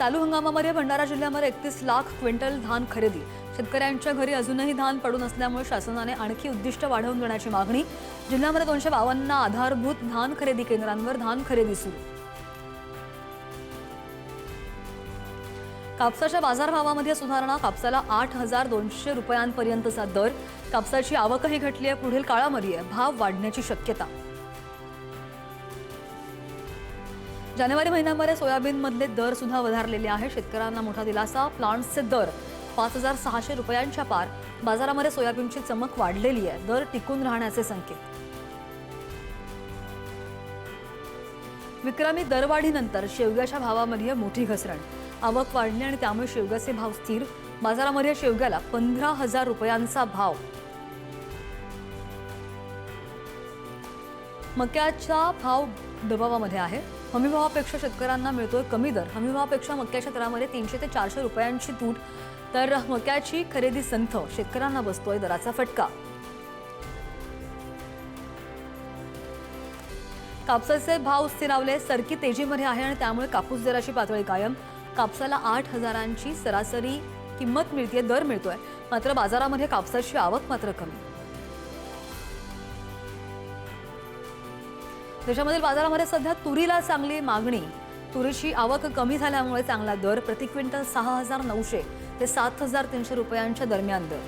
चालू हंगामामध्ये भंडारा जिल्ह्यामध्ये 31 लाख क्विंटल धान खरेदी। शेतकऱ्यांच्या घरी अजूनही धान पडून असल्यामुळे शासनाने आणखी उद्दिष्ट वाढवून देण्याची मागणी। जिल्ह्यामध्ये 252 आधारभूत धान खरेदी केंद्रांवर धान खरेदी सुरू। कापसाच्या बाजारभावामध्ये सुधारणा। कापसाला 8,200 रुपयांपर्यंतचा दर। कापसाची आवकही घटली आहे। पुढील काळामध्ये भाव वाढण्याची शक्यता। जानेवारी महिन्यामध्ये सोयाबीनमधले दर सुद्धा वधारलेले आहे। शेतकऱ्यांना मोठा दिलासा। प्लांट्सचे दर 5,600 रुपयांच्या पार। बाजारामध्ये सोयाबीनची चमक वाढलेली आहे। दर टिकून राहण्याचे संकेत। विक्रमी दरवाढीनंतर शेवग्याच्या भावामध्ये मोठी घसरण। आवक वाढली आणि त्यामुळे शेवग्याचे भाव स्थिर। बाजारामध्ये शेवग्याला 15,000 रुपयांचा भाव। मक्याचा भाव दबावामध्ये आहे। हमीभावापेक्षा शेतकऱ्यांना मिळतोय कमी दर। हमीभावापेक्षा मक्याच्या दरामध्ये 300 ते 400 रुपयांची तूट। तर मक्याची खरेदी संथ। शेतकऱ्यांना बसतोय दराचा फटका। कापसाचे भाव स्थिरावले। सरकी तेजीमध्ये आहे आणि त्यामुळे कापूस दराची पातळी कायम। कापसाला 8,000ची सरासरी किंमत मिळते, दर मिळतोय। मात्र बाजारामध्ये कापसाची आवक मात्र कमी। देशामधील बाजारामध्ये सध्या तुरीला चांगली मागणी। तुरीची आवक कमी झाल्यामुळे चांगला दर। प्रति क्विंटल 6,900 ते 7,300 रुपयांच्या दरम्यान दर।